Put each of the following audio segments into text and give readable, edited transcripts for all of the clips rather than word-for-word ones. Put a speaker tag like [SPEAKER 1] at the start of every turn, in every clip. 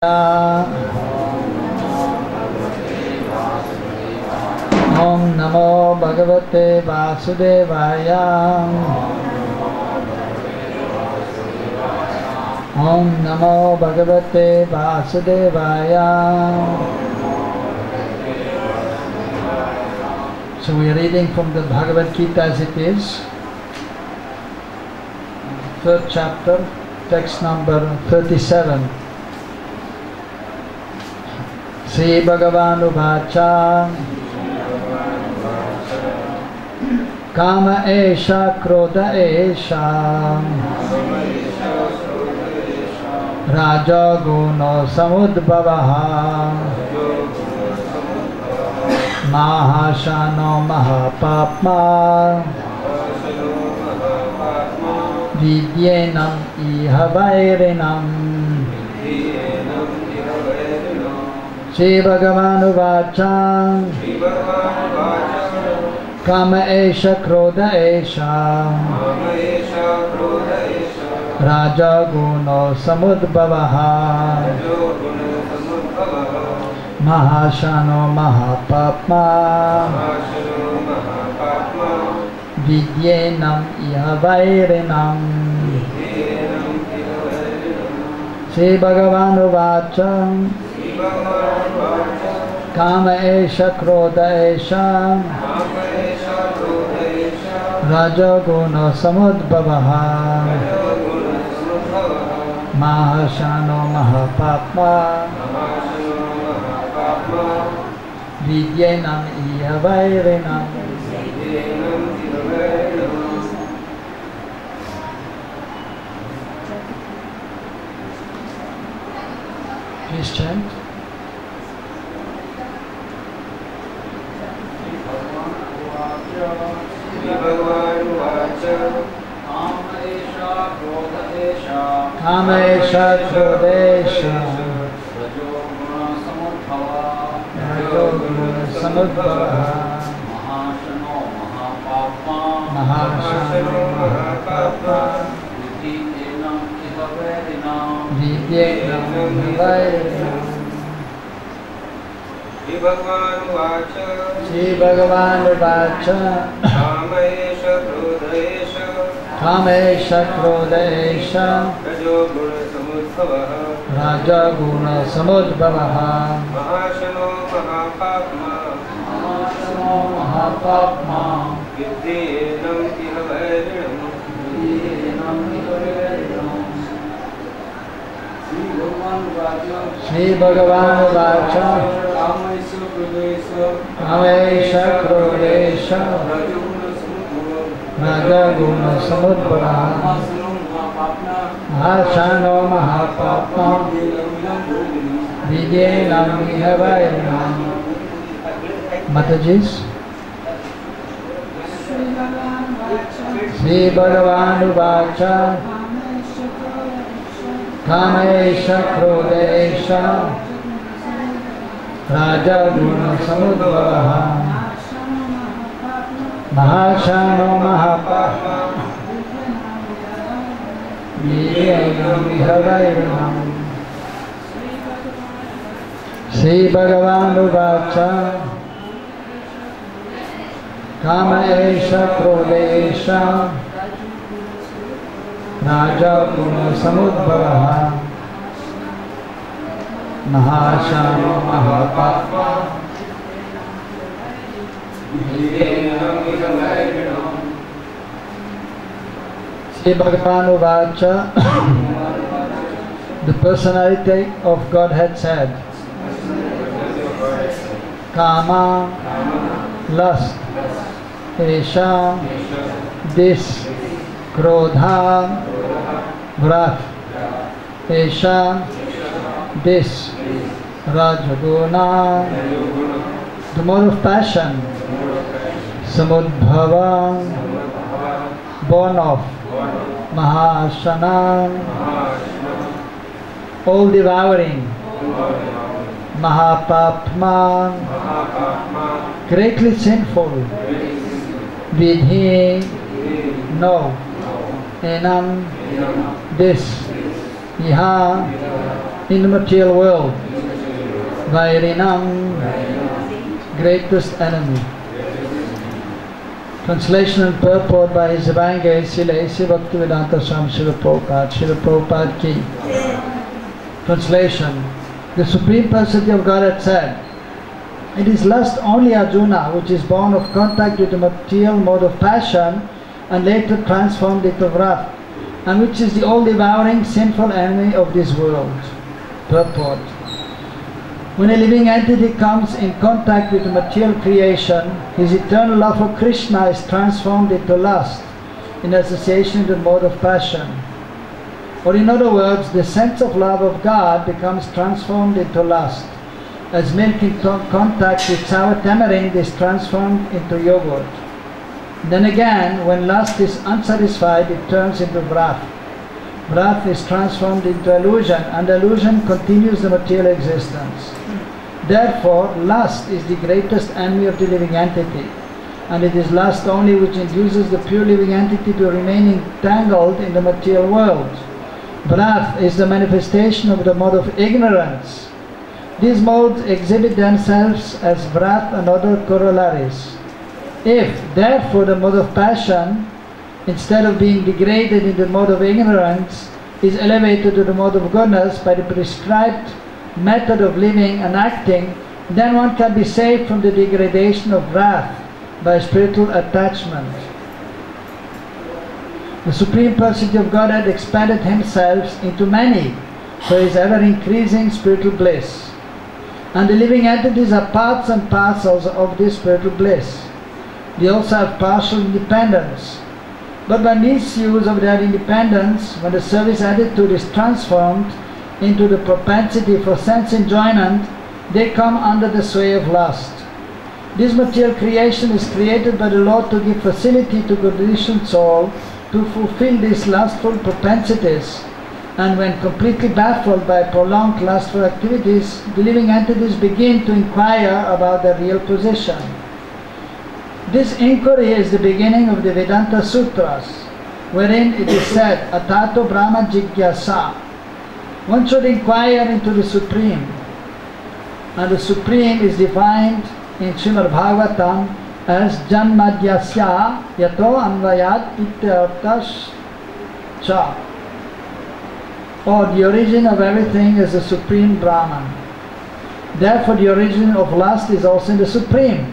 [SPEAKER 1] Om Namo Bhagavate Vasudevaya. Om Namo Bhagavate Vasudevaya. So we are reading from the Bhagavad Gita as it is, 3rd chapter, text number 37. Sri Bhagavan Uvacha Kama Esha Krodha Esha Raja Guna Samudbhavaha Mahashano Mahapapma Vidyenam Ihavairinam. Shri Bhagavan Uvacha Kama Esha Krodha Esha Raja Guna Samudbhavaha Mahashano Mahapapma Vidyenam Ihavairinam. Shri Bhagavan Uvacha Kama Esha Krodha Esha Raja Guna Samudbhavaha Mahashano Mahapapma Vidyenam Ihavairinam. Please chant. Kama Esha Krodha Esha Rajo Guna Samudbhavaha Mahashano Mahapapma Vidyenam Ihavairinam. Shri Bhagavan Uvacha Kama Esha Krodha Esha Raja Guna Samudbhavaha Mahashano Mahapapma Vidyenam Ihavairinam. Shri Bhagavan Uvacha Kama Esha Krodha Esha Raja Guna Samudbhavaha Mahashano Mahapapma Vidyenam Ihavairinam. Matajis. Shri Bhagavan Uvacha Kama Esha Krodha Esha Raja Guna Samudbhavaha Mahashano Mahapapma Vidyenam Ihavairinam. Shri Bhagavan Uvacha Kama Esha Krodha Esha Raja Guna Samudbhavaha Mahashano Mahapapma Vidyenam Ihavairinam. Shri Bhagavan Uvacha The personality of Godhead said, Kama, lust, Esha, this, Krodha, wrath, Esha, this, Rajaguna, the mode of passion, Samudbhava, born of, Mahashana, all devouring, Mahapapma, greatly sinful, Vidhi, no, Enam, this, Iha, in the material world. Vairinam, greatest enemy. Translation and purport by His Divine Grace Srila A.C. Bhaktivedanta Swami Srila Prabhupada, Srila Prabhupada Ki. Translation. The Supreme Personality of Godhead said, "It is lust only, Arjuna, which is born of contact with the material mode of passion and later transformed into wrath, and which is the all-devouring sinful enemy of this world." Purport. When a living entity comes in contact with the material creation, his eternal love for Krishna is transformed into lust in association with the mode of passion. Or in other words, the sense of love of God becomes transformed into lust, as milk in contact with sour tamarind is transformed into yogurt. Then again, when lust is unsatisfied, it turns into wrath. Wrath is transformed into illusion, and illusion continues the material existence. Therefore, lust is the greatest enemy of the living entity, and it is lust only which induces the pure living entity to remain entangled in the material world. Wrath is the manifestation of the mode of ignorance. These modes exhibit themselves as wrath and other corollaries. If, therefore, the mode of passion, instead of being degraded in the mode of ignorance, is elevated to the mode of goodness by the prescribed method of living and acting, then one can be saved from the degradation of wrath by spiritual attachment. The Supreme Personality of Godhead expanded Himself into many for His ever-increasing spiritual bliss. And the living entities are parts and parcels of this spiritual bliss. They also have partial independence. But by misuse of their independence, when the service attitude is transformed into the propensity for sense enjoyment, they come under the sway of lust. This material creation is created by the Lord to give facility to conditioned soul to fulfill these lustful propensities, and when completely baffled by prolonged lustful activities, the living entities begin to inquire about their real position. This inquiry is the beginning of the Vedanta Sutras, wherein it is said, "Atato Brahma Jigyasa." One should inquire into the Supreme, and the Supreme is defined in Srimad Bhagavatam as Janmadhyasya Yato Anvayat Ityartash Cha, or the origin of everything is the Supreme Brahman. Therefore, the origin of lust is also in the Supreme.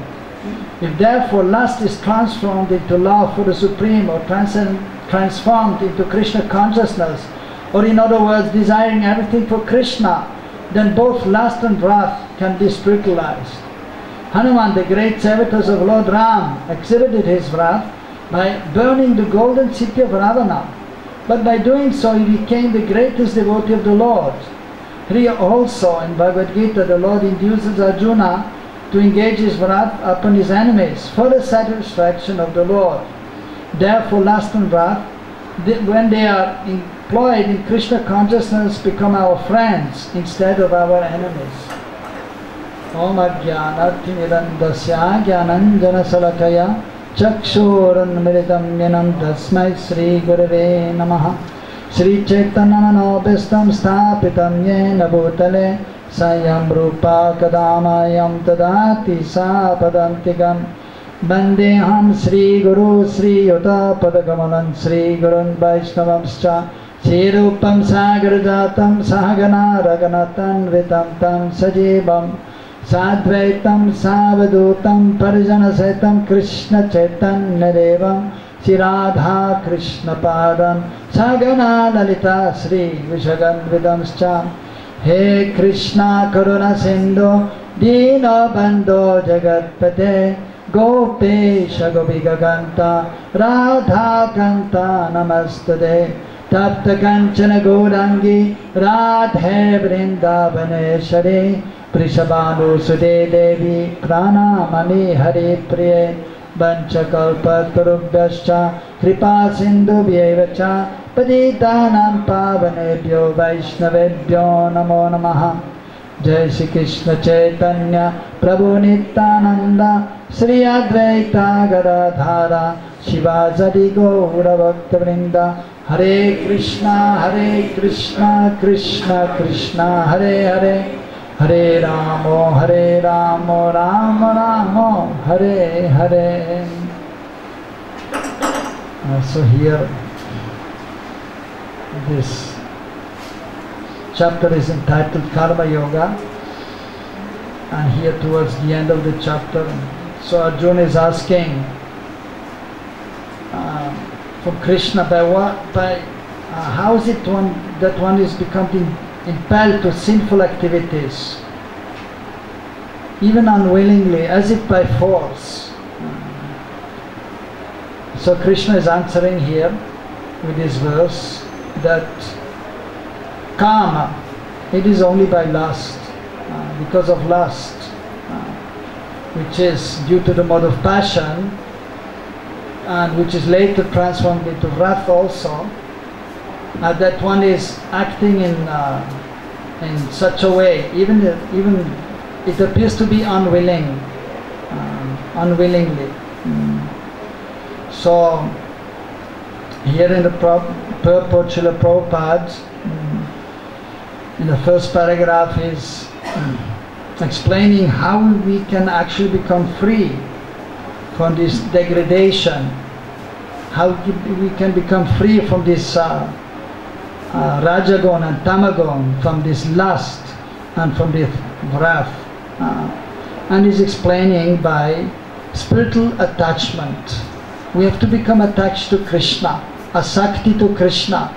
[SPEAKER 1] If therefore lust is transformed into love for the Supreme, or transformed into Krishna consciousness, or in other words, desiring everything for Krishna, then both lust and wrath can be spiritualized. Hanuman, the great servitor of Lord Ram, exhibited his wrath by burning the golden city of Ravana. But by doing so, he became the greatest devotee of the Lord. Here also, in Bhagavad Gita, the Lord induces Arjuna to engage his wrath upon his enemies for the satisfaction of the Lord. Therefore, lust and wrath, when they are employed in Krishna consciousness, become our friends instead of our enemies. Om Ajnanatmirandasya Jnananjana Salakaya Chakshurunmiritam Yenam Tasmai Sri Gurave Namaha. Sri Chaitanya Manobhistam Sthapitam Yena Bhutale Sayam Rupa Kadamayam Tadati Sapadantikam Bandeham Sri Guru Sri Yuta Padakamalan Sri Gurun Vaishnavamscha Sri Rupam Sagarjatam Sahagana Raganatan Vitam Tam Sajivam Sadvaitam Savadutam Parijana Saitam Krishna Chaitanya Devam Sri Radha Krishna Padam Sagana Lalita Sri Vishagan Vidamscha. He Krishna Karuna Sindhu Dino Bandho Jagatpate Gopesha Gopikaganta Radha Kanta Namastade Tapta Kanchana Gaurangi Radhe Vrindavaneshwari Prishabhanu Sude Devi Pranamani Hari Priye Vanchakalpatarubhyascha Kripa Sindhu Vyevacha Patitanam Pavanebhyo Vaishnavebhyo Namo Namaha. Jai Shri Krishna Chaitanya Prabhu Nityananda Sri Advaita Gadadhara Shivasadi Gaura Bhakta Vrinda. Hare Krishna, Krishna Krishna, Hare Hare, Hare Ramo, Rama Rama, Hare Hare. So here, this chapter is entitled Karma Yoga, and here towards the end of the chapter, so Arjuna is asking from Krishna, how is it that one is becoming impelled to sinful activities, even unwillingly, as if by force? So Krishna is answering here with this verse that karma, it is only by lust, because of lust, which is due to the mode of passion, and which is later transformed into wrath also, that one is acting in such a way, even it appears to be unwillingly. So here in the purport, Srila Prabhupada, in the first paragraph, is explaining how we can actually become free from this degradation, how we can become free from this Rajagun and Tamagun, from this lust and from this wrath. And he's explaining by spiritual attachment. We have to become attached to Krishna. Asakti to Krishna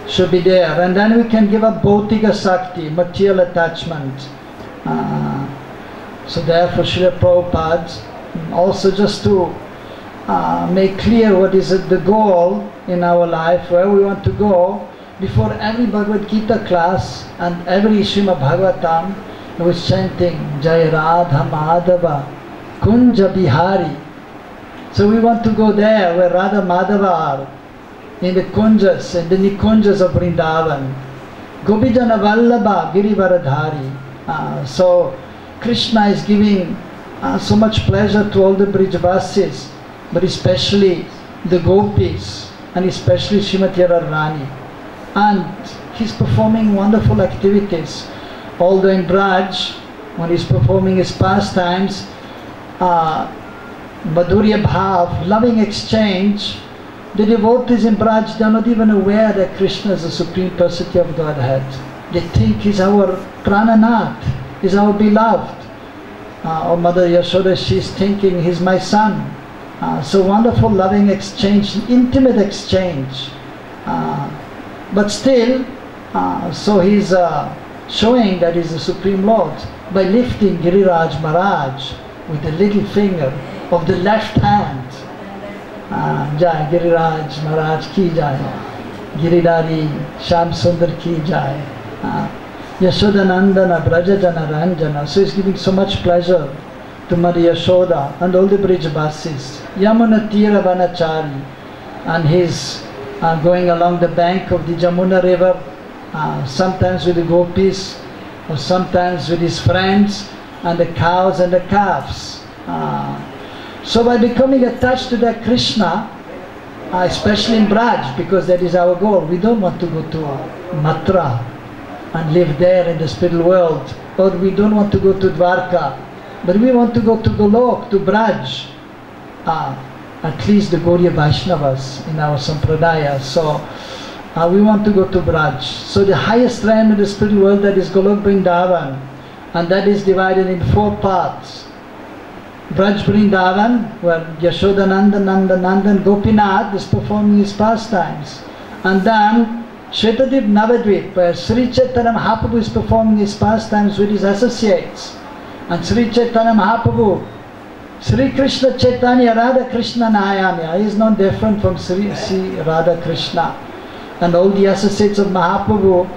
[SPEAKER 1] should be there, and then we can give up bhautika sakti, material attachment. So therefore Srila Prabhupada, also just to make clear what is the goal in our life, where we want to go, before every Bhagavad Gita class and every Srimad Bhagavatam, he was chanting Jai Radha Madhava Kunja Bihari. So we want to go there where Radha Madhava are, in the kunjas, in the nikunjas of Vrindavan. Gopijana Vallabha Girivaradhari. So Krishna is giving so much pleasure to all the Brijvasis, but especially the gopis, and especially Srimati Radharani. And he's performing wonderful activities. Although in Braj, when he's performing his pastimes, Madhurya Bhav, loving exchange, the devotees in Braj, they are not even aware that Krishna is the Supreme Personality of Godhead. They think he's our Prananath, he's our beloved. Or Mother Yashoda, she's thinking he's my son. So wonderful loving exchange, intimate exchange. But still, so he's showing that he's the Supreme Lord by lifting Giriraj Maharaj with the little finger of the left hand. Jai Giriraj Maharaj ki jai, Giridhari Shyam Sundar ki jai, Yashoda Nandana Brajajana Ranjana. So he's giving so much pleasure to Mother Yashoda and all the Brijvasis. Yamuna Tira Vanachari, and he's going along the bank of the Jamuna river, sometimes with the gopis, or sometimes with his friends and the cows and the calves. So by becoming attached to that Krishna, especially in Braj, because that is our goal, we don't want to go to Mathura and live there in the spiritual world, or we don't want to go to Dwarka, but we want to go to Golok, to Braj, at least the Gaudiya Vaishnavas in our Sampradaya. So we want to go to Braj. So the highest realm in the spiritual world, that is Golok Vrindavan, and that is divided in 4 parts. Braj Vrindavan, where Yashodananda Nandan Gopinath is performing his pastimes. And then Shvetadvip Navadvip, where Sri Chaitanya Mahaprabhu is performing his pastimes with his associates. And Sri Chaitanya Mahaprabhu, Sri Krishna Chaitanya Radha Krishna Nayamya, he is not different from Sri Radha Krishna. And all the associates of Mahaprabhu,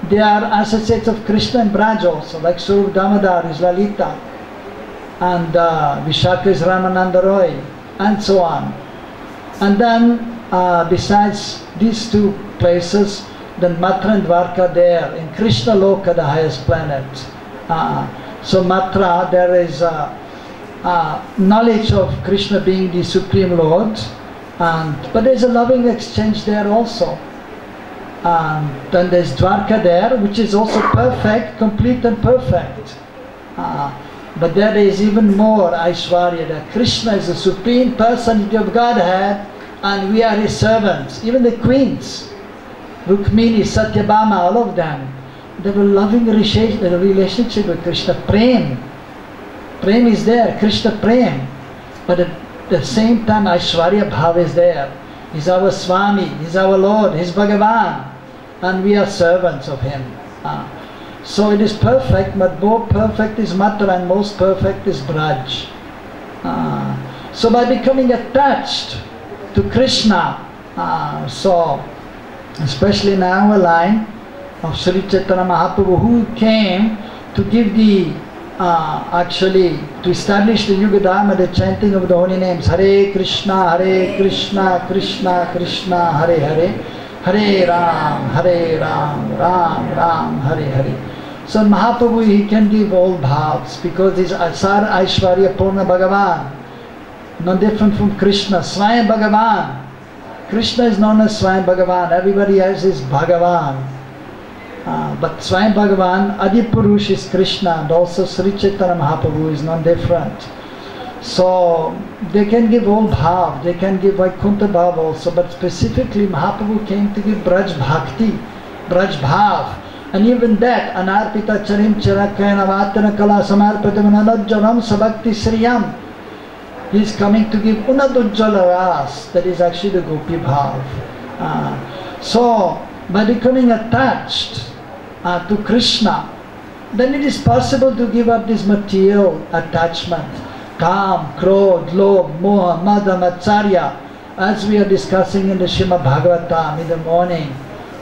[SPEAKER 1] they are associates of Krishna and Braj also, like Swarup Damodar is Lalita, and Vishaka is Ramananda Roy, and so on. And then besides these 2 places, then Mathura and Dwarka there, in Krishna Loka, the highest planet. So Mathura, there is knowledge of Krishna being the Supreme Lord, But there's a loving exchange there also. Then there's Dwarka there, which is also perfect, complete and perfect. But there is even more Aishwarya, that Krishna is the Supreme Personality of Godhead and we are His servants. Even the queens, Rukmini, Satyabhama, all of them, they have a loving relationship with Krishna. Prem is there, Krishna Prem. But at the same time Aishwarya Bhav is there. He's our Swami, He's our Lord, He's Bhagavan, and we are servants of Him. So it is perfect, but more perfect is Mathura and most perfect is Braj. So by becoming attached to Krishna, so especially in our line of Sri Chaitanya Mahaprabhu, who came to give the actually to establish the Yuga Dharma, the chanting of the holy names, Hare Krishna, Krishna Krishna, Hare Hare, Hare Ram, Ram Ram, Hare Hare. So Mahaprabhu, he can give all bhavs because he's Asar Aishwarya Purna Bhagavan, no different from Krishna, Swayam Bhagavan. Krishna is known as Swayam Bhagavan, everybody else is Bhagavan. But Swayam Bhagavan, Adipurush is Krishna, and also Sri Chaitanya Mahaprabhu is non different. So they can give all bhav, they can give Vaikuntha bhav also, but specifically Mahaprabhu came to give Braj Bhakti, Braj Bhav. And even that, Anarpita Charim Charakayana Vatana Kala Samarpatam Anadjaram Sabhakti Sriyam, he is coming to give Unadujjala Ras, that is actually the Gopi Bhav. So by becoming attached to Krishna, then it is possible to give up this material attachment. Kam, Krodh, Lobh, Moha, Mada, Matsarya, as we are discussing in the Srimad Bhagavatam in the morning.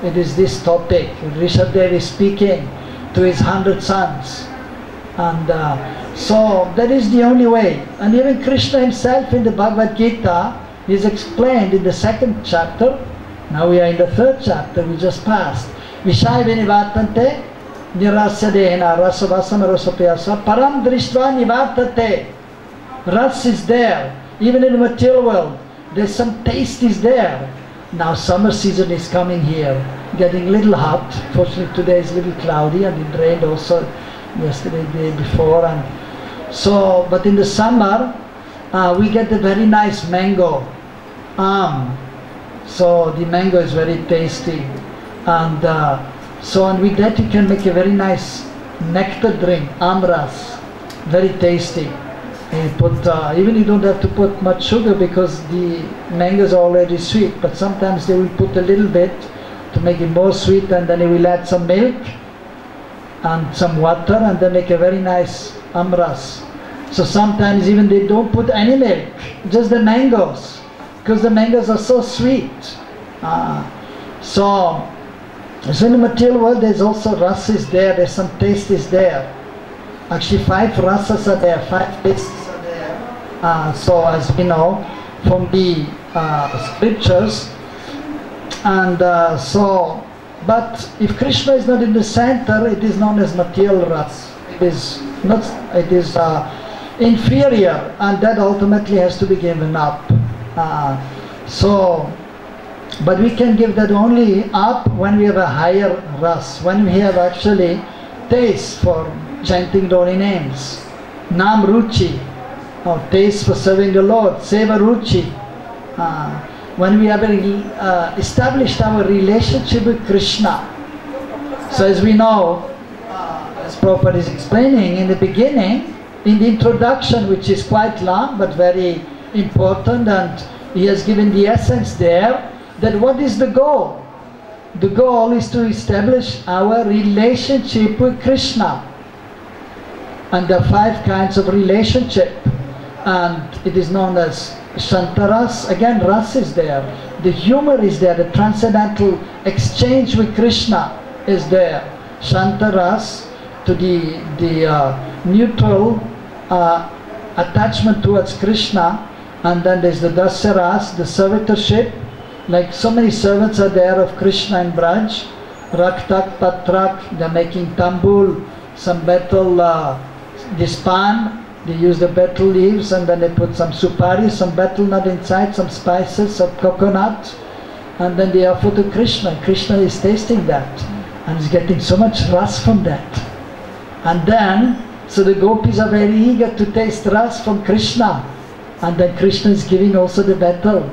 [SPEAKER 1] It is this topic. Rishabdev is speaking to his 100 sons. And so that is the only way. And even Krishna himself in the Bhagavad Gita is explained in the 2nd chapter. Now we are in the 3rd chapter, we just passed. Vishaya vinivatante nirasya dehena rasavasam rasapyasa param drishtva nivatate. Ras is there. Even in the material world, there's some taste is there. Now summer season is coming here, getting a little hot. Fortunately today is a little cloudy and it rained also yesterday, the day before. And so, but in the summer, we get a very nice mango, so the mango is very tasty. And and with that you can make a very nice nectar drink, amras, very tasty. And put, even you don't have to put much sugar because the mangoes are already sweet, but sometimes they will put a little bit to make it more sweet, and then they will add some milk and some water and then make a very nice amras. So sometimes even they don't put any milk, just the mangoes, because the mangoes are so sweet. So in the material world there's also ras is there, there's some taste is there. Actually 5 rasas are there, 5 tastes are there. So as we know from the scriptures. And but if Krishna is not in the center, it is known as material ras. It is not. It is inferior, and that ultimately has to be given up. But we can give that only up when we have a higher ras, when we have actually taste for chanting the holy names, Nam Ruchi, or taste for serving the Lord, Seva Ruchi. When we have established our relationship with Krishna. So as we know, as Prabhupada is explaining in the beginning, in the introduction, which is quite long but very important, and he has given the essence there, that what is the goal? The goal is to establish our relationship with Krishna. And there are 5 kinds of relationship, and it is known as Shantaras. Again, ras is there, the humor is there, the transcendental exchange with Krishna is there. Shantaras, to the neutral attachment towards Krishna, and then there's the Dasaras, the servitorship, like so many servants are there of Krishna and Braj. Raktak, Patrak, they're making tambul, some metal dispan, They use the betel leaves and then they put some supari, some betel nut inside, some spices, some coconut, and then they offer to Krishna. Krishna is tasting that and is getting so much ras from that. And then, so the gopis are very eager to taste ras from Krishna. And then Krishna is giving also the betel,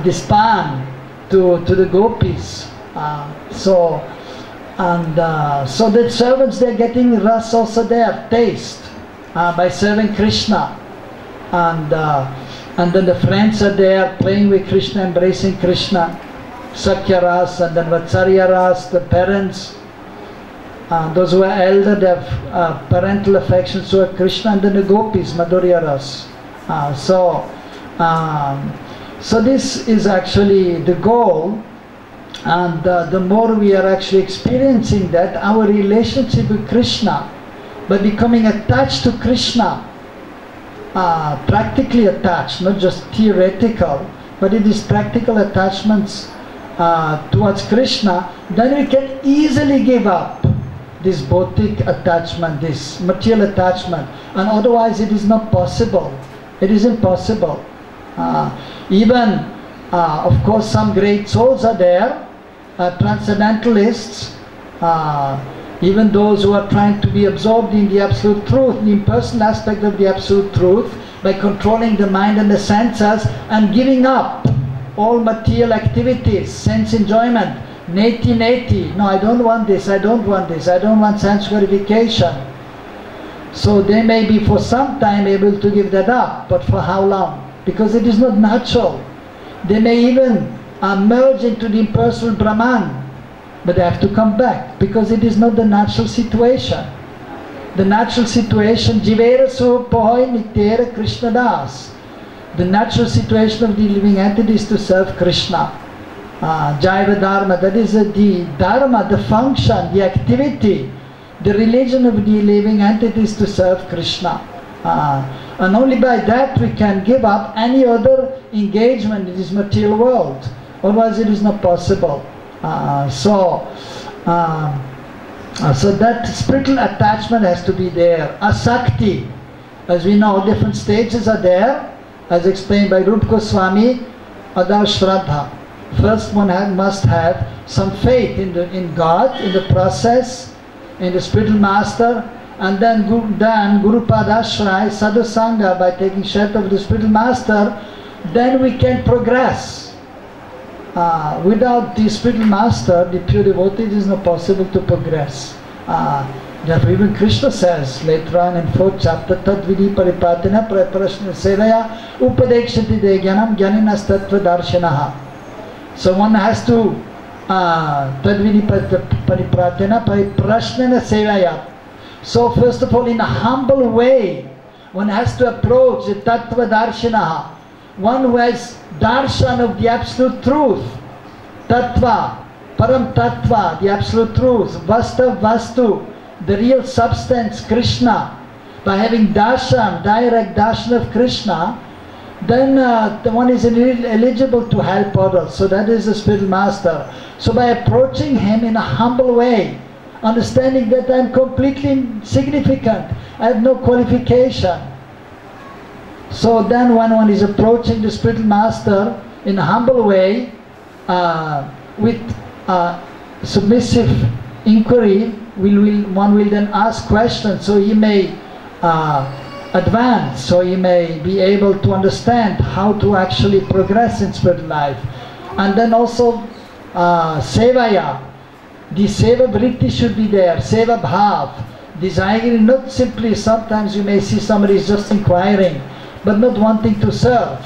[SPEAKER 1] this pan to the gopis. So the servants, they're getting ras also there, taste, by serving Krishna. And then the friends are there playing with Krishna, embracing Krishna. Sakya ras, and then Vatsarya ras, the parents, those who are elder, they have parental affection toward Krishna, and then the gopis, Madhurya ras. So this is actually the goal, and the more we are actually experiencing that, our relationship with Krishna, by becoming attached to Krishna, practically attached, not just theoretical, but it is practical attachments towards Krishna, then we can easily give up this bautic attachment, this material attachment, and otherwise it is not possible. It is impossible. Even, of course, some great souls are there, transcendentalists, even those who are trying to be absorbed in the absolute truth, the impersonal aspect of the absolute truth, by controlling the mind and the senses and giving up all material activities, sense enjoyment, neti, no, I don't want this, I don't want this, I don't want sense gratification. So they may be for some time able to give that up, but for how long? Because it is not natural. They may even merge into the impersonal Brahman, but they have to come back, because it is not the natural situation. The natural situation, Jivera Supohoi Nityera Krishna Das. The natural situation of the living entity is to serve Krishna. Jaiva Dharma, that is the Dharma, the function, the activity, the religion of the living entity is to serve Krishna. And only by that we can give up any other engagement in this material world. Otherwise it is not possible. So that spiritual attachment has to be there. Asakti, as we know, different stages are there, as explained by Rupa Goswami. Adar Shraddha. First one must have some faith in God, in the process, in the spiritual master, and then Guru Padashray, Sadhu Sangha, by taking shelter of the spiritual master, then we can progress. Without the spiritual master, the pure devotee, it is not possible to progress. Therefore even Krishna says later on in 4th chapter, Tadvidi Paripatina Praprashna Sevaya Upadekshati Degyanam Gyaninas Tattva Darshanaha. So one has to Tadvidi Paripratina Pariprashna Sevaya. So first of all, in a humble way, one has to approach the Tattva Darshanaha. One who has darshan of the absolute truth, Tattva, Param Tattva, the absolute truth, Vasta Vastu, the real substance, Krishna. By having darshan, direct darshan of Krishna, then the one is eligible to help others. So that is the spiritual master. So by approaching him in a humble way, understanding that I am completely insignificant, I have no qualification. So then when one is approaching the spiritual master in a humble way, with submissive inquiry, one will then ask questions, so he may advance, so he may be able to understand how to actually progress in spiritual life. And then also sevaya, the seva vritti should be there, seva bhav, desiring, not simply, sometimes you may see somebody is just inquiring, but not wanting to serve.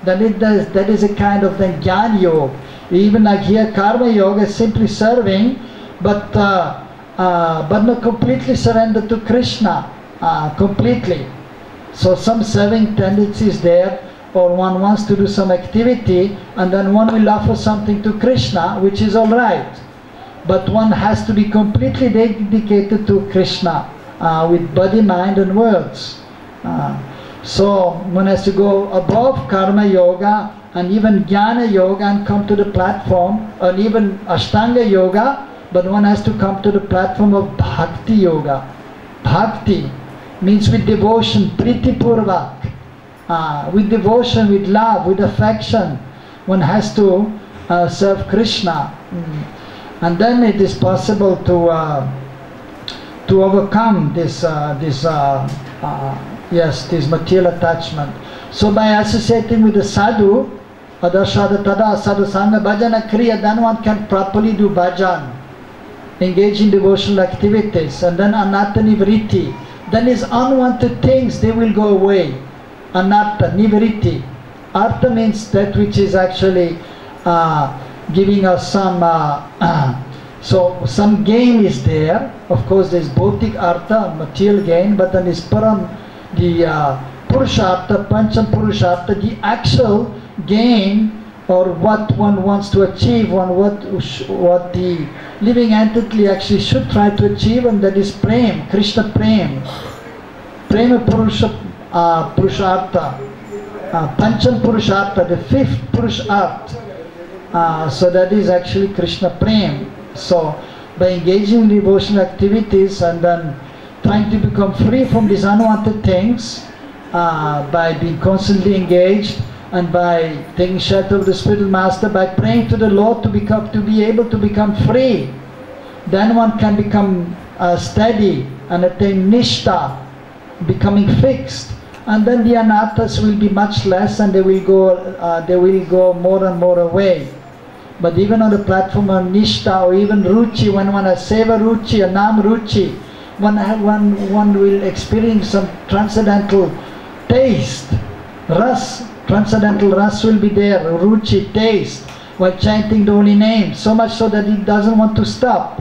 [SPEAKER 1] That is a kind of then jnana yoga. Even like here, karma yoga is simply serving, but not completely surrendered to Krishna, completely. So some serving tendencies there, or one wants to do some activity, and then one will offer something to Krishna, which is all right. But one has to be completely dedicated to Krishna, with body, mind and words. So one has to go above karma yoga and even jnana yoga and come to the platform, or even ashtanga yoga, but one has to come to the platform of bhakti yoga. Bhakti, means with devotion, priti purvak. With devotion, with love, with affection, one has to serve Krishna. And then it is possible to overcome this material attachment. So by associating with the sadhu, adashada tada sadhu sangha bhajana kriya, then one can properly do bhajan, engage in devotional activities, and then anatta nivriti. Then his unwanted things, they will go away. Anatta nivriti. Artha means that which is actually giving us some gain is there. Of course, there is bhautik artha, material gain, but then is param, the purushartha, pancham purushartha, the actual gain, or what one wants to achieve, what the living entity actually should try to achieve, and that is prem, Krishna prem, prema purushartha, pancham purushartha, the fifth purushartha. So that is actually Krishna prem. So by engaging in devotional activities and then trying to become free from these unwanted things, by being constantly engaged and by taking shelter of the spiritual master, by praying to the Lord to be able to become free, then one can become steady and attain nishta, becoming fixed, and then the anattas will be much less, and they will go more and more away. But even on the platform of nishta or even ruchi, when one has seva ruchi or nam ruchi, one will experience some transcendental taste, ras, transcendental ras will be there, ruchi, taste, while chanting the holy name, so much so that it doesn't want to stop.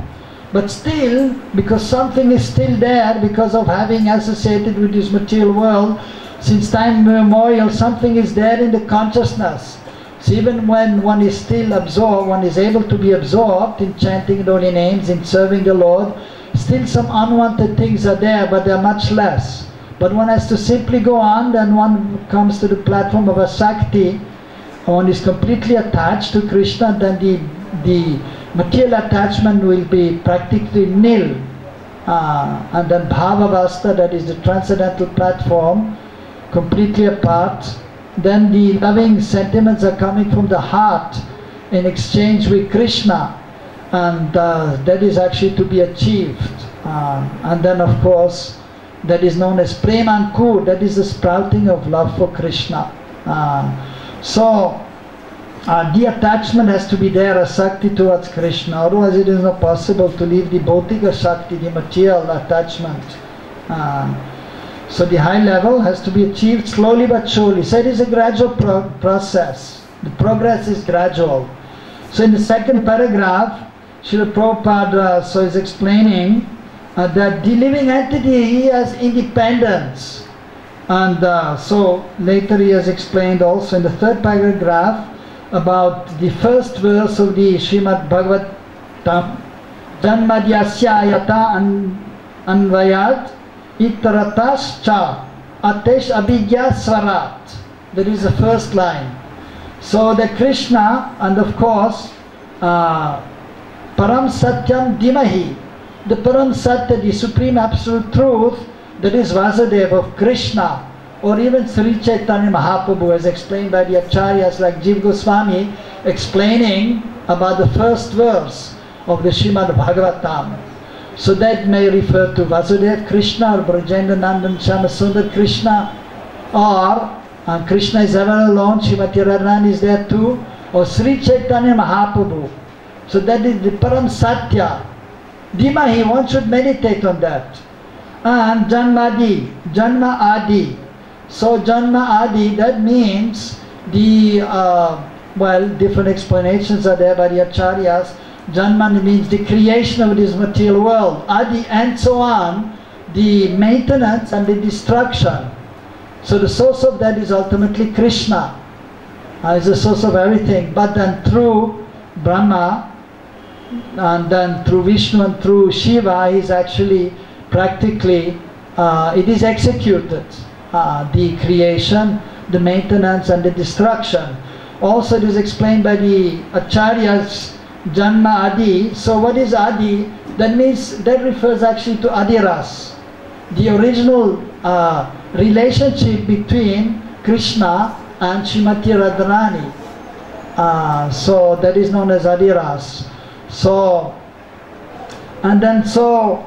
[SPEAKER 1] But still, because something is still there, because of having associated with this material world, since time immemorial, something is there in the consciousness. So even when one is still absorbed, one is able to be absorbed in chanting the holy names, in serving the Lord, still some unwanted things are there, but they are much less. But one has to simply go on, then one comes to the platform of Asakti, one is completely attached to Krishna, then the material attachment will be practically nil. And then Bhavavasta, that is the transcendental platform, completely apart. Then the loving sentiments are coming from the heart in exchange with Krishna, and that is actually to be achieved. And then of course that is known as Premankur, that is the sprouting of love for Krishna. The attachment has to be there, a Shakti towards Krishna, otherwise it is not possible to leave the Bhautika Shakti, the material attachment. So the high level has to be achieved slowly but surely. So it is a gradual process. The progress is gradual. So in the second paragraph, Srila Prabhupada is explaining that the living entity, he has independence. And so later he has explained also in the third paragraph about the first verse of the Srimad Bhagavatam, Janmadyasya ayata anvayat itaratas cha atesh abhigya swarat. That is the first line. So the Krishna, and of course Param Satyam Dimahi, the Param Satya, the supreme absolute truth, that is Vasudeva of Krishna, or even Sri Chaitanya Mahaprabhu, as explained by the Acharyas like Jiva Goswami, explaining about the first verse of the Srimad Bhagavatam. So that may refer to Vasudeva Krishna or Brajendra Nandan Shyamasundar Krishna, or Krishna is ever alone, Srimati Radharani is there too, or Sri Chaitanya Mahaprabhu. So that is the Param Satya. Dimahi, one should meditate on that. And Janmadi, Janma Adi. So Janma Adi, that means the, different explanations are there by the Acharyas. Janma means the creation of this material world. Adi and so on, the maintenance and the destruction. So the source of that is ultimately Krishna. Is the source of everything. But then through Brahma, and then through Vishnu and through Shiva, is actually practically, it is executed. The creation, the maintenance and the destruction. Also it is explained by the Acharyas, Janma Adi. So what is Adi? That means, that refers actually to Adiras. the original relationship between Krishna and Srimati Radharani. So that is known as Adiras. So, and then so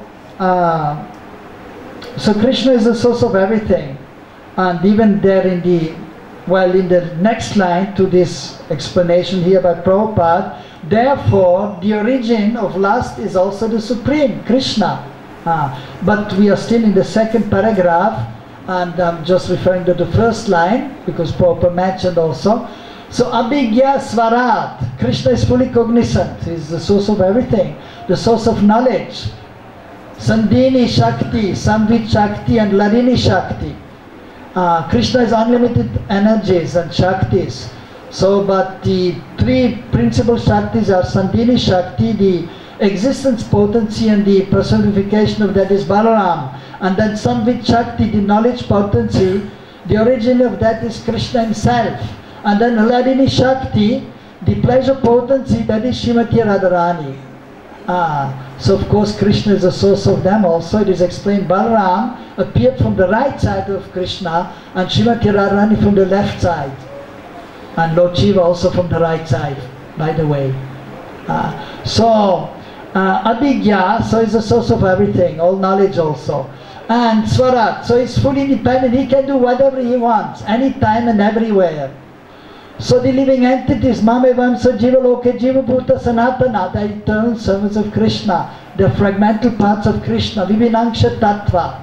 [SPEAKER 1] Krishna is the source of everything. And even there in the, well, in the next line to this explanation here by Prabhupada, therefore the origin of lust is also the Supreme, Krishna. But we are still in the second paragraph, and I'm just referring to the first line because Prabhupada mentioned also. So Abhigya Svarat, Krishna is fully cognizant, he is the source of everything, the source of knowledge. Sandhini Shakti, Samvit Shakti and Larini Shakti. Krishna is unlimited energies and Shaktis. So, but the three principal Shaktis are Sandhini Shakti, the existence potency and the personification of that is Balaram. And then Samvit Shakti, the knowledge potency, the origin of that is Krishna himself. And then Larini Shakti, the pleasure potency, that is Srimati Radharani. So of course Krishna is the source of them also. It is explained Balaram appeared from the right side of Krishna and Srimati Radharani from the left side. And Lord Shiva also from the right side, by the way. Abhigya, so is the source of everything, all knowledge also. And Swarat, so he's fully independent, he can do whatever he wants, anytime and everywhere. So the living entities, Mamevamsa, Jiva Loke, Jiva Bhuta, Sanatana, the eternal servants of Krishna, the fragmental parts of Krishna, Vivinangsha Tattva.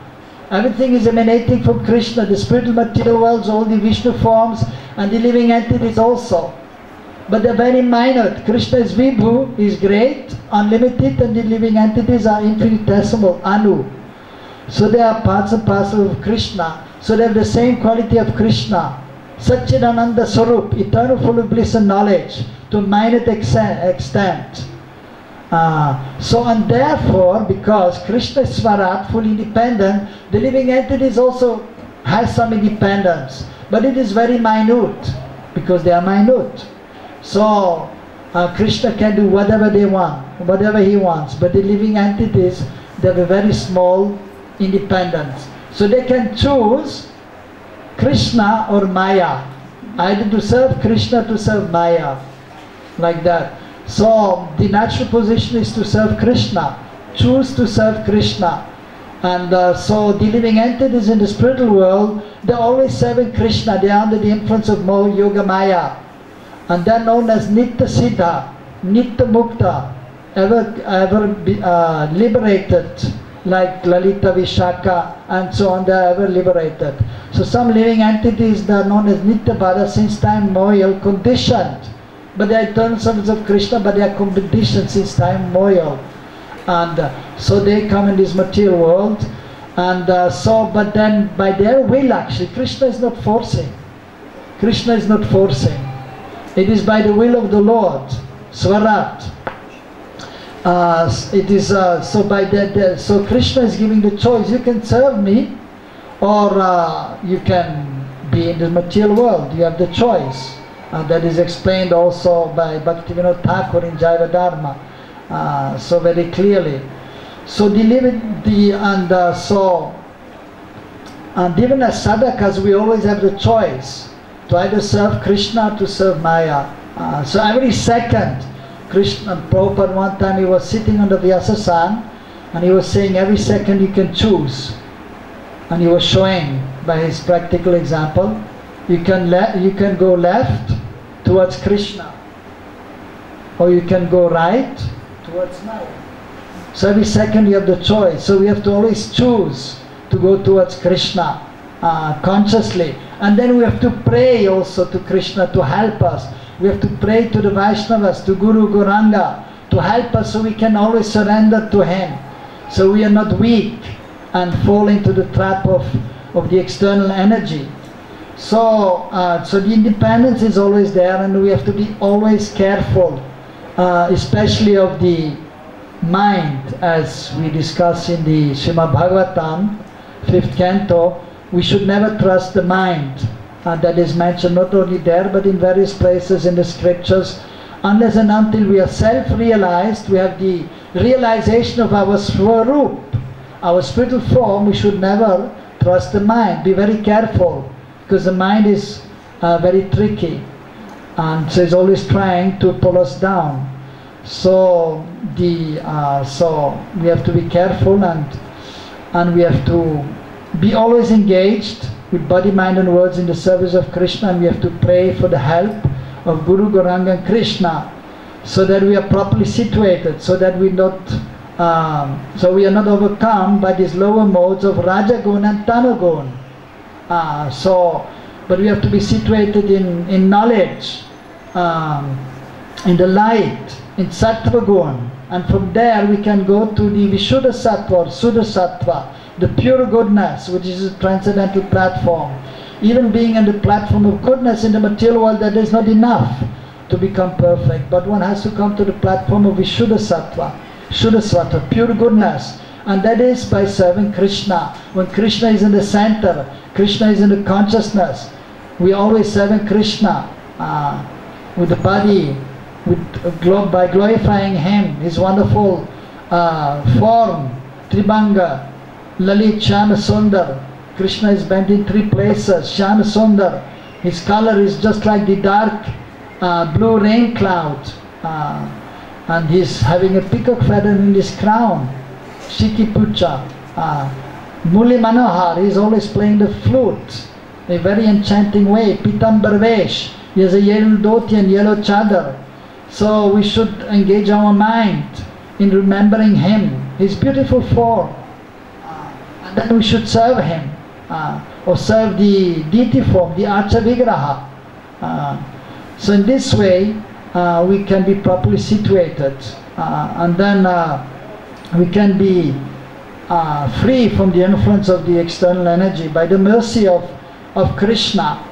[SPEAKER 1] Everything is emanating from Krishna, the spiritual material worlds, all the Vishnu forms, and the living entities also. But they're very minute. Krishna is Vibhu, is great, unlimited, and the living entities are infinitesimal, Anu. So they are parts and parcel of Krishna. So they have the same quality of Krishna. Satchidananda Sarup, eternal full of bliss and knowledge, to a minute extent. And therefore, because Krishna is Swarat, fully independent, the living entities also has some independence. But it is very minute, because they are minute. So, Krishna can do whatever they want, whatever he wants. But the living entities, they have a very small independence. So they can choose Krishna or Maya, either to serve Krishna, to serve Maya, like that. So the natural position is to serve Krishna, choose to serve Krishna. And so the living entities in the spiritual world, they're always serving Krishna, they are under the influence of Yoga Maya. And they're known as Nitya Siddha, Nitya Mukta, ever liberated, like Lalita Vishaka and so on, they are ever liberated. So some living entities, they are known as Nitya Bhada, since time immemorial, conditioned. But they are eternal servants of Krishna, but they are conditioned since time immemorial. And so they come in this material world. And but then by their will actually, Krishna is not forcing. Krishna is not forcing. It is by the will of the Lord, Swarat. It is so by that. So Krishna is giving the choice. You can serve me, or you can be in the material world. You have the choice. That is explained also by Bhaktivinoda Thakur in Jaiva Dharma, so very clearly. So even as sadhakas, we always have the choice to either serve Krishna or to serve Maya. So every second, Krishna, Prabhupada one time he was sitting on the Vyasasan and he was saying every second you can choose. And he was showing by his practical example, you can go left towards Krishna, or you can go right towards Maya. So every second you have the choice. So we have to always choose to go towards Krishna consciously. And then we have to pray also to Krishna to help us. We have to pray to the Vaishnavas, to Guru Gauranga, to help us so we can always surrender to him. So we are not weak and fall into the trap of the external energy. So, so the independence is always there, and we have to be always careful, especially of the mind, as we discuss in the Srimad Bhagavatam, 5th canto. We should never trust the mind. That is mentioned not only there, but in various places in the scriptures. Unless and until we are self-realized, we have the realization of our Swarup, our spiritual form, we should never trust the mind. Be very careful, because the mind is very tricky, and so it's always trying to pull us down. So so we have to be careful, and we have to be always engaged with body, mind and words in the service of Krishna, and we have to pray for the help of Guru, Gauranga and Krishna, so that we are properly situated, so that we are not overcome by these lower modes of Rajagun and Tamagun. But we have to be situated in knowledge, in the light, in Sattva Gun, and from there we can go to the Vishuddha Sattva or Suddha Sattva, the pure goodness, which is a transcendental platform. Even being on the platform of goodness in the material world, that is not enough to become perfect, but one has to come to the platform of Vishuddha Sattva, Shuddha Sattva, pure goodness, and that is by serving Krishna. When Krishna is in the center, Krishna is in the consciousness, we are always serving Krishna with the body, by glorifying Him, His wonderful form, Tribanga, Lalit, Shama Sundar. Krishna is bent in three places, Shama Sundar. His color is just like the dark blue rain cloud, and he's having a peacock feather in his crown, Shiki Pucha. Muli Manohar, he's always playing the flute, a very enchanting way. Pitambar Vesh, he has a yellow dhoti and yellow chadar. So we should engage our mind in remembering him, his beautiful form, and then we should serve him, or serve the deity form, the Archa Vigraha. So in this way we can be properly situated, and then we can be free from the influence of the external energy by the mercy of Krishna,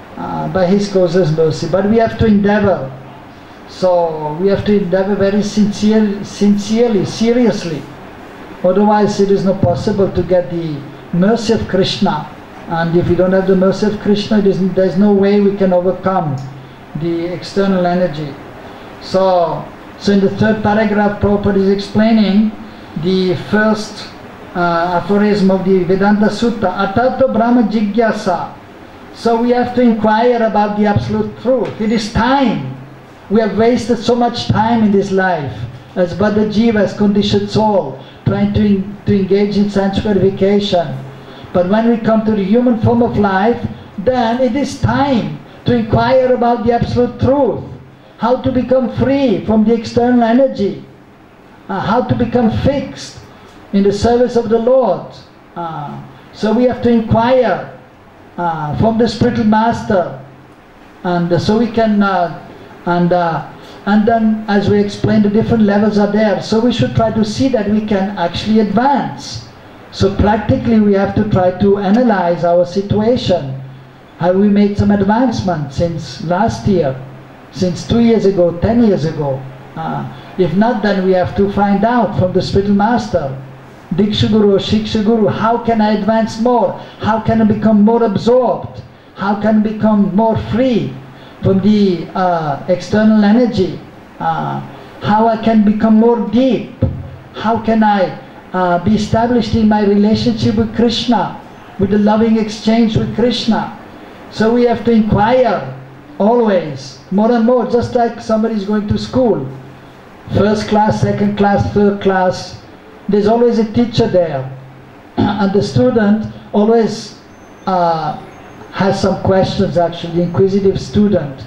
[SPEAKER 1] by his causeless mercy. But we have to endeavor. So we have to endeavor very sincerely, seriously. Otherwise it is not possible to get the mercy of Krishna. And if we don't have the mercy of Krishna, there is no way we can overcome the external energy. So in the third paragraph, Prabhupada is explaining the first aphorism of the Vedanta Sutta, Atato Brahma Jigyasa. So we have to inquire about the absolute truth. It is time. We have wasted so much time in this life as Baddha Jiva, as conditioned soul, trying to engage in sense gratification. But when we come to the human form of life, then it is time to inquire about the absolute truth, how to become free from the external energy, how to become fixed in the service of the Lord. So we have to inquire from the spiritual master, and so we can and then, as we explained, the different levels are there, so we should try to see that we can actually advance. So practically we have to try to analyze our situation. Have we made some advancement since last year, since 2 years ago, 10 years ago? If not, then we have to find out from the spiritual master, Diksha Guru, Shiksha Guru, how can I advance more? How can I become more absorbed? How can I become more free from the external energy? How I can become more deep? How can I be established in my relationship with Krishna, with the loving exchange with Krishna? So we have to inquire always, more and more, just like somebody is going to school. First class, second class, third class, there's always a teacher there. And the student always has some questions, actually, the inquisitive student.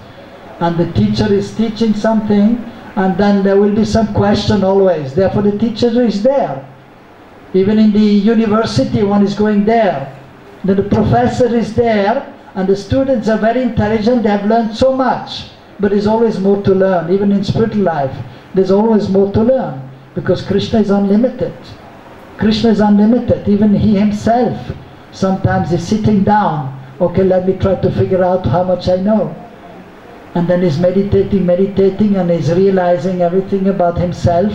[SPEAKER 1] And the teacher is teaching something, and then there will be some question always. Therefore the teacher is there. Even in the university, one is going there. Then the professor is there, and the students are very intelligent, they have learned so much. But there's always more to learn. Even in spiritual life, there's always more to learn, because Krishna is unlimited. Krishna is unlimited. Even he himself sometimes is sitting down. Okay, let me try to figure out how much I know. And then he's meditating, and he's realizing everything about himself.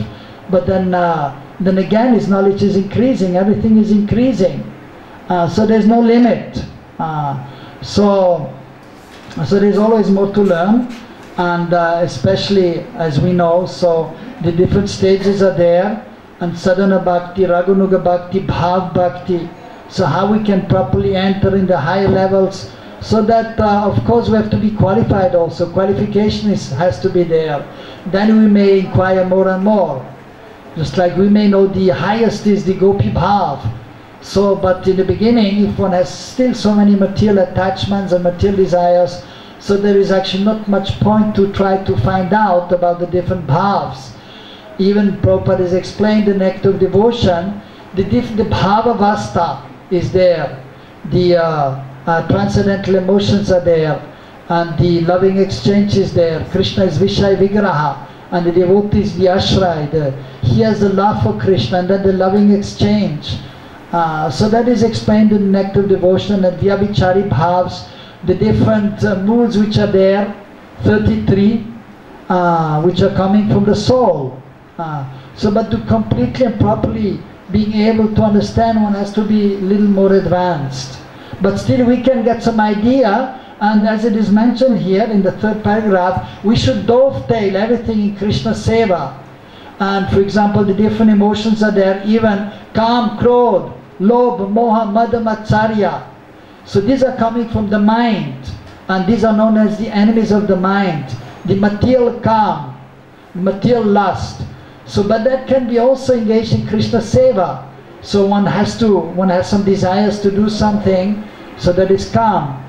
[SPEAKER 1] But then again his knowledge is increasing, everything is increasing. So there's no limit. So there's always more to learn, and especially as we know, so the different stages are there. and sadhana bhakti, raganuga bhakti, bhav bhakti. So how we can properly enter in the higher levels, so that of course we have to be qualified also. Qualification has to be there. Then we may inquire more and more. Just like we may know the highest is the gopi bhav. So, but in the beginning, if one has still so many material attachments and material desires, so there is actually not much point to try to find out about the different bhavs. Even Prabhupada has explained the nectar of devotion, the bhava vasta is there, the transcendental emotions are there, and the loving exchange is there. Krishna is Vishaya Vigraha, and the devotee is the ashray. He has the love for Krishna, and then the loving exchange. So that is explained in the nectar of devotion, and Vyabhichari bhavs, the different moods which are there, 33, which are coming from the soul. So, but to completely and properly being able to understand, one has to be a little more advanced. But still we can get some idea, and as it is mentioned here in the 3rd paragraph, we should dovetail everything in Krishna Seva. And for example, the different emotions are there, even Kam, Krodh, Lobh, Moha, Mada, Matsarya. So these are coming from the mind, and these are known as the enemies of the mind. The material Kam, material lust. So, but that can be also engaged in Krishna Seva. So one has some desires to do something, so that is Kam.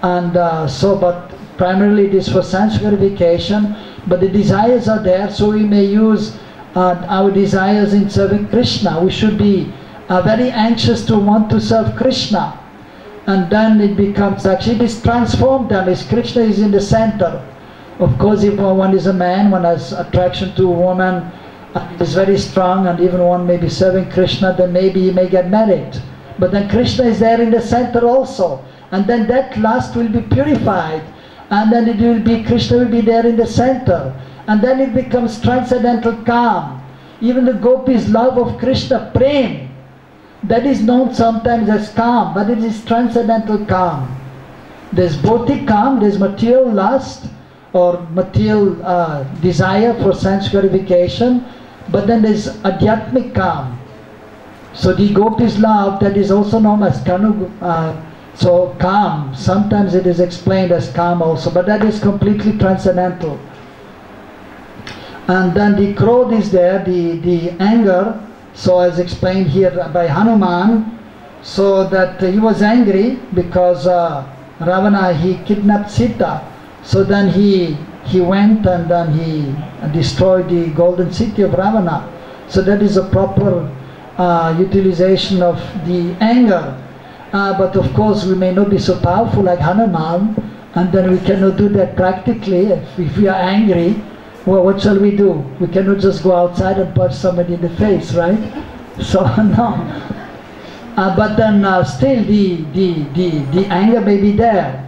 [SPEAKER 1] And but primarily it is for sense gratification, but the desires are there, so we may use our desires in serving Krishna. We should be very anxious to want to serve Krishna. And then it becomes, actually it is transformed then, as Krishna is in the center. Of course, if one is a man, one has attraction to a woman, it is very strong, and even one may be serving Krishna, then maybe he may get married. But then Krishna is there in the center also. And then that lust will be purified. And then it will be, Krishna will be there in the center. And then it becomes transcendental calm. Even the gopis' love of Krishna, prem, that is known sometimes as calm, but it is transcendental calm. There's bhautik calm, there's material lust or material desire for sense gratification, but then there's adhyatmic calm. So the gopis' love, that is also known as kanu, so calm. Sometimes it is explained as calm also, but that is completely transcendental. And then the krodh is there, the anger. So as explained here by Hanuman, so that he was angry because Ravana, he kidnapped Sita. So then he went and then he destroyed the golden city of Ravana. So that is a proper utilization of the anger. But of course we may not be so powerful like Hanuman, and then we cannot do that practically. If we are angry, well, what shall we do? We cannot just go outside and punch somebody in the face, right? So no. But then still the anger may be there.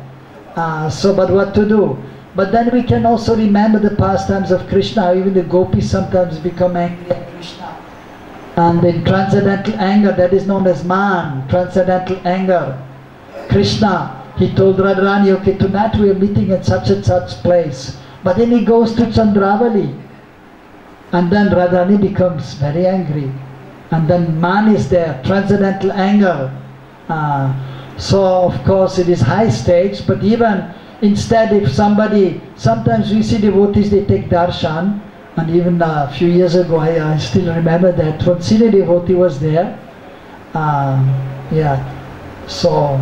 [SPEAKER 1] But what to do? But then we can also remember the pastimes of Krishna. Even the gopis sometimes become angry at Krishna. And in transcendental anger, that is known as man, transcendental anger. Krishna, he told Radharani, okay, tonight we are meeting at such and such place. But then he goes to Chandravali, and then Radharani becomes very angry, and then man is there, transcendental anger. So of course it is high stage, but even instead if somebody, sometimes we see devotees, they take darshan, and even a few years ago I still remember that one senior devotee was there, so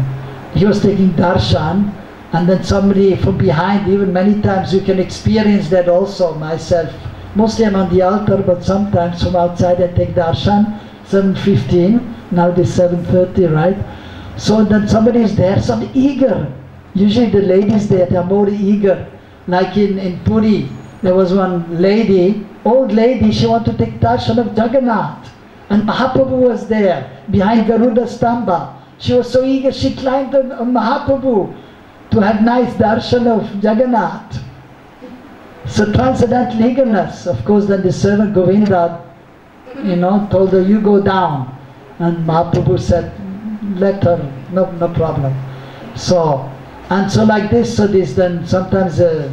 [SPEAKER 1] he was taking darshan, and then somebody from behind, even many times you can experience that also myself. Mostly I'm on the altar, but sometimes from outside I take darshan, 7:15, now it is 7:30, right? So then somebody is there, some eager. Usually the ladies there, they are more eager. Like in Puri, there was one lady, old lady, she wanted to take darshan of Jagannath. And Mahaprabhu was there, behind Garuda Stamba. She was so eager, she climbed on Mahaprabhu to have nice darshan of Jagannath. So transcendental eagerness. Of course then the servant Govinda, told her, you go down. And Mahaprabhu said, let her, no problem. So like this, so this then sometimes the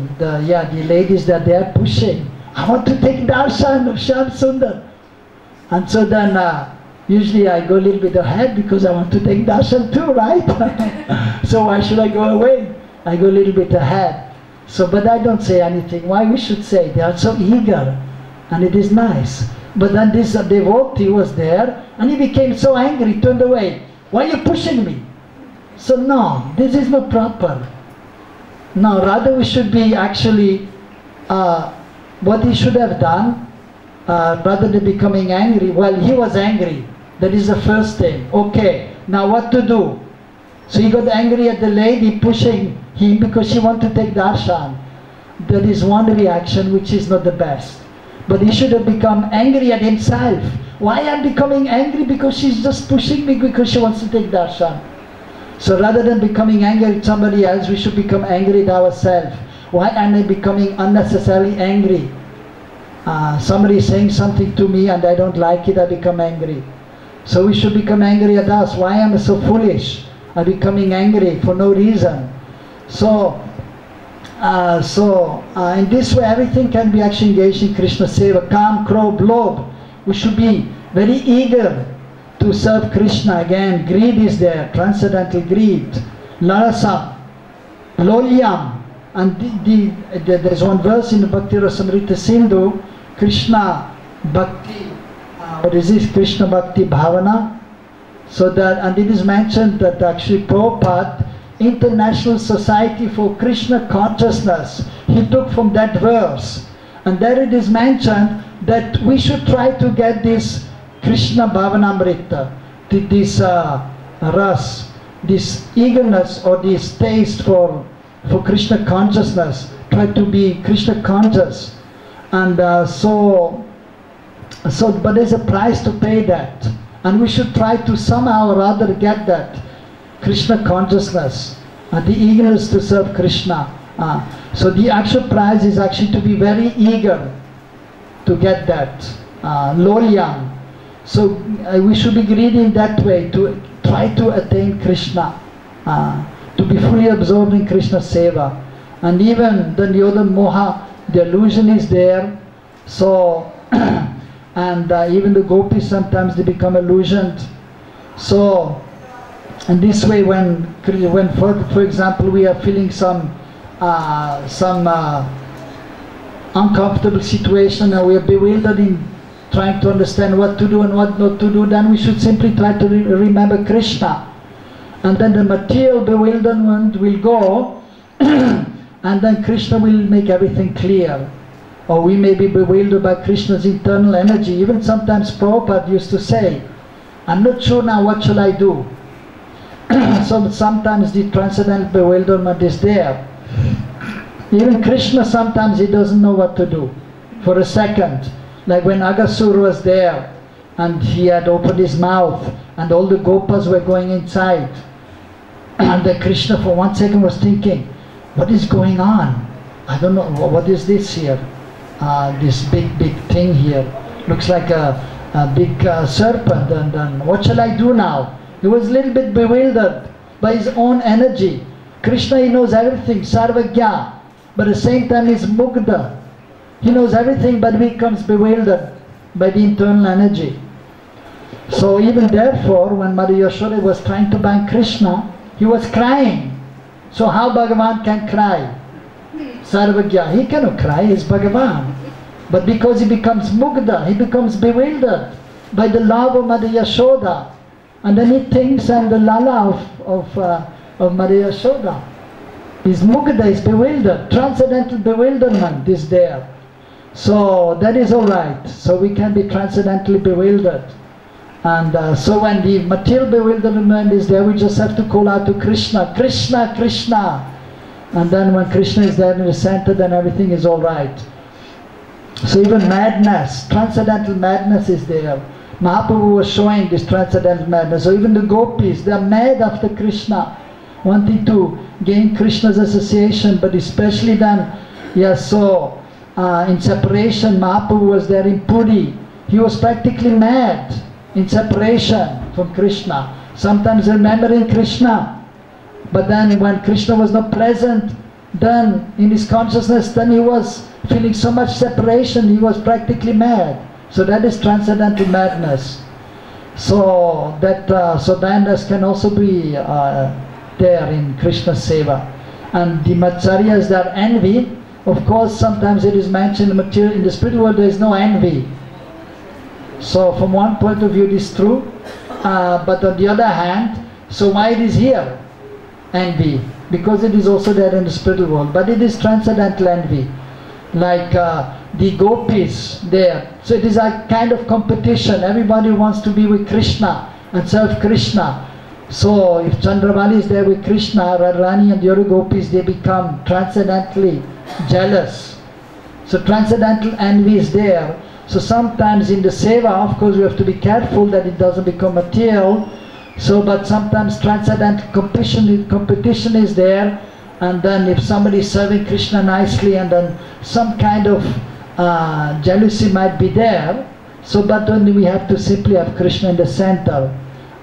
[SPEAKER 1] ladies that they are pushing, I want to take darshan of Shyam Sundar. And so then usually I go a little bit ahead because I want to take darshan too, right? So why should I go away? I go a little bit ahead. So, but I don't say anything. Why we should say? They are so eager, and it is nice. But then this devotee was there, and he became so angry, turned away. Why are you pushing me? So no, this is not proper. No, rather we should be actually, what he should have done, rather than becoming angry. Well, he was angry. That is the first thing. Okay, now what to do? So he got angry at the lady pushing him because she wanted to take darshan. That is one reaction which is not the best. But he should have become angry at himself. Why am I becoming angry? Because she's just pushing me because she wants to take darshan. So rather than becoming angry at somebody else, we should become angry at ourselves. Why am I becoming unnecessarily angry? Somebody is saying something to me and I don't like it, I become angry. So we should become angry at us. Why am I so foolish? I'm becoming angry for no reason. So in this way everything can be actually engaged in Krishna Seva. Kam, Krodh, Lobh. We should be very eager to serve Krishna. Again, greed is there, transcendental greed. Larasam, Lolyam. And there's one verse in the Bhakti Rasamrita Sindhu, Krishna Bhakti, what is this? Krishna Bhakti Bhavana. So that, and it is mentioned that actually Prabhupada, International Society for Krishna Consciousness, he took from that verse. And there it is mentioned that we should try to get this Krishna Bhavanamrita, this ras, this eagerness or this taste for Krishna consciousness, try to be Krishna conscious. And but there's a price to pay that. And we should try to somehow or other get that Krishna consciousness, the eagerness to serve Krishna. So the actual prize is actually to be very eager to get that. Lolyam. So we should be greedy in that way, to try to attain Krishna, to be fully absorbed in Krishna Seva. And even the Nyoda Moha, the illusion is there. So, and even the gopis sometimes they become illusioned. So, and this way when for example we are feeling some uncomfortable situation and we are bewildered in trying to understand what to do and what not to do, then we should simply try to remember Krishna. And then the material bewilderment will go and then Krishna will make everything clear. Or we may be bewildered by Krishna's internal energy. Even sometimes Prabhupada used to say, I'm not sure now what shall I do. So sometimes the transcendental bewilderment is there. Even Krishna sometimes he doesn't know what to do for a second. Like when Aghasur was there and he had opened his mouth and all the gopas were going inside. And the Krishna for 1 second was thinking, what is going on? I don't know, what is this here? This big thing here. Looks like a big serpent, and what shall I do now? He was a little bit bewildered by his own energy. Krishna, he knows everything, Sarvagya, but at the same time he's Mukunda. He knows everything but he becomes bewildered by the internal energy. So even therefore, when Mother Yashoda was trying to bind Krishna, he was crying. So how Bhagavan can cry? Sarvagya, he cannot cry, he's Bhagavan. But because he becomes Mukta, he becomes bewildered by the love of Mother Yashoda. And then he thinks I'm the Lala of Mother Yashoda. He's Mukta, he's bewildered. Transcendental bewilderment is there. So that is alright. So we can be transcendentally bewildered. And so when the material bewilderment is there, we just have to call out to Krishna, Krishna, Krishna. And then when Krishna is there in the center, then everything is alright. So even madness, transcendental madness is there. Mahaprabhu was showing this transcendental madness. So even the gopis, they are mad after Krishna, wanting to gain Krishna's association, but especially then, yes, so in separation, Mahaprabhu was there in Puri. He was practically mad in separation from Krishna. Sometimes remembering Krishna, but then when Krishna was not present, then in his consciousness, then he was feeling so much separation, he was practically mad. So that is transcendental madness. So that madness can also be there in Krishna Seva. And the Matsaryas, that envy, of course sometimes it is mentioned in the spiritual world there is no envy. So from one point of view it is true, but on the other hand, so why it is here? Envy. Because it is also there in the spiritual world, but it is transcendental envy. Like the gopis there. So it is a kind of competition. Everybody wants to be with Krishna and serve Krishna. So if Chandravali is there with Krishna, Radharani and the other gopis, they become transcendently jealous. So transcendental envy is there. So sometimes in the seva, of course, we have to be careful that it doesn't become material. So, but sometimes transcendental competition is there, and then if somebody is serving Krishna nicely, and then some kind of jealousy might be there. So, but then we have to simply have Krishna in the center,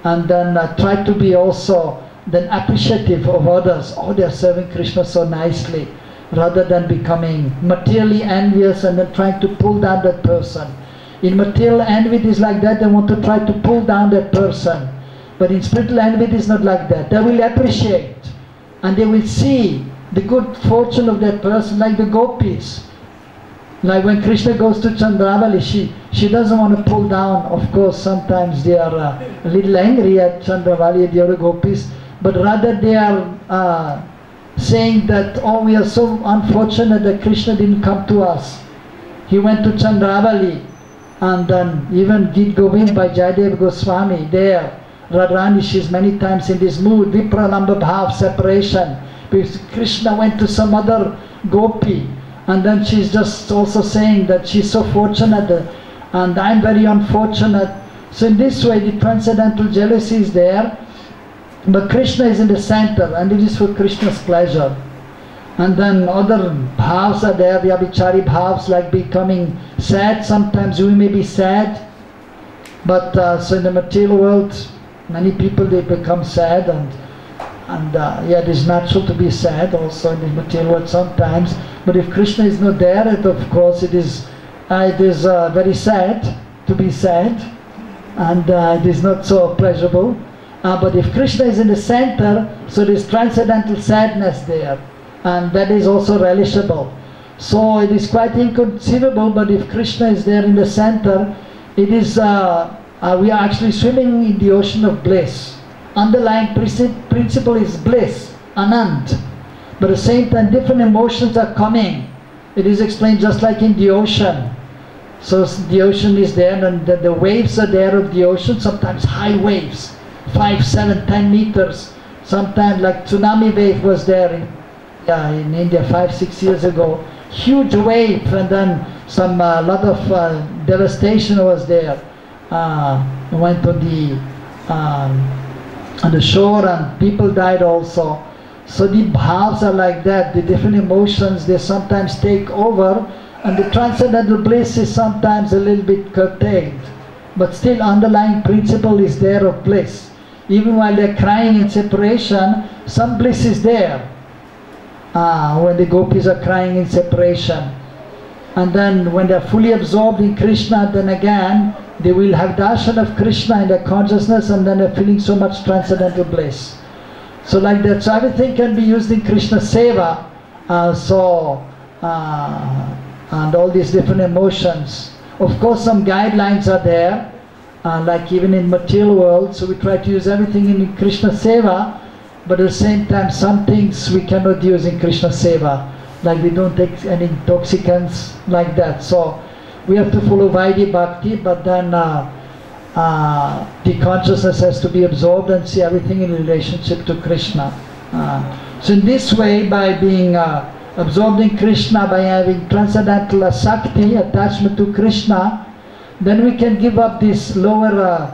[SPEAKER 1] and then try to be also then appreciative of others. Oh, they are serving Krishna so nicely, rather than becoming materially envious and then trying to pull down that person. In material envy it is like that, they want to try to pull down that person. But in spiritual envy it is not like that. They will appreciate and they will see the good fortune of that person, like the gopis. Like when Krishna goes to Chandravali, she doesn't want to pull down. Of course, sometimes they are a little angry at Chandravali and the other gopis, but rather they are saying that, oh, we are so unfortunate that Krishna didn't come to us. He went to Chandravali, and then even Gita Govind by Jayadeva Goswami there. Radharani, she's many times in this mood, Vipralamba Bhav, separation, because Krishna went to some other gopi, and then she's just also saying that she's so fortunate and I'm very unfortunate. So in this way the transcendental jealousy is there, but Krishna is in the center and it is for Krishna's pleasure. And then other bhavs are there, vyabhichari bhavs, like becoming sad. Sometimes we may be sad, but so in the material world many people, they become sad, and yeah, it is natural to be sad also in the material world sometimes. But if Krishna is not there, of course it is very sad to be sad, and it is not so pleasurable. But if Krishna is in the center, so there is transcendental sadness there, and that is also relishable. So it is quite inconceivable, but if Krishna is there in the center, it is we are actually swimming in the ocean of bliss. Underlying principle is bliss, anand. But at the same time, different emotions are coming. It is explained just like in the ocean. So the ocean is there, and the waves are there of the ocean, sometimes high waves, 5, 7, 10 meters. Sometimes like tsunami wave was there in India 5, 6 years ago. Huge wave, and then some lot of devastation was there. Went on the shore, and people died also. So the bhavs are like that. The different emotions, they sometimes take over, and the transcendental bliss is sometimes a little bit curtailed, but still underlying principle is there of bliss. Even while they're crying in separation, some bliss is there. When the gopis are crying in separation, and then when they're fully absorbed in Krishna, then again they will have darshan of Krishna in their consciousness, and then they're feeling so much transcendental bliss. So like that, so everything can be used in Krishna Seva, and all these different emotions. Of course some guidelines are there, like even in material world, so we try to use everything in Krishna Seva, but at the same time some things we cannot use in Krishna Seva, like we don't take any intoxicants like that. So we have to follow Vaidhi Bhakti, but then the consciousness has to be absorbed and see everything in relationship to Krishna. So in this way, by being absorbed in Krishna, by having transcendental asakti, attachment to Krishna, then we can give up this lower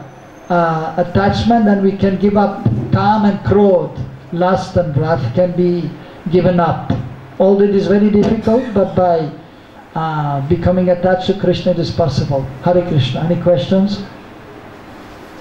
[SPEAKER 1] attachment, and we can give up kam and krodh, lust and wrath can be given up. Although it is very difficult, but by becoming attached to Krishna it is possible. Hare Krishna. Any questions?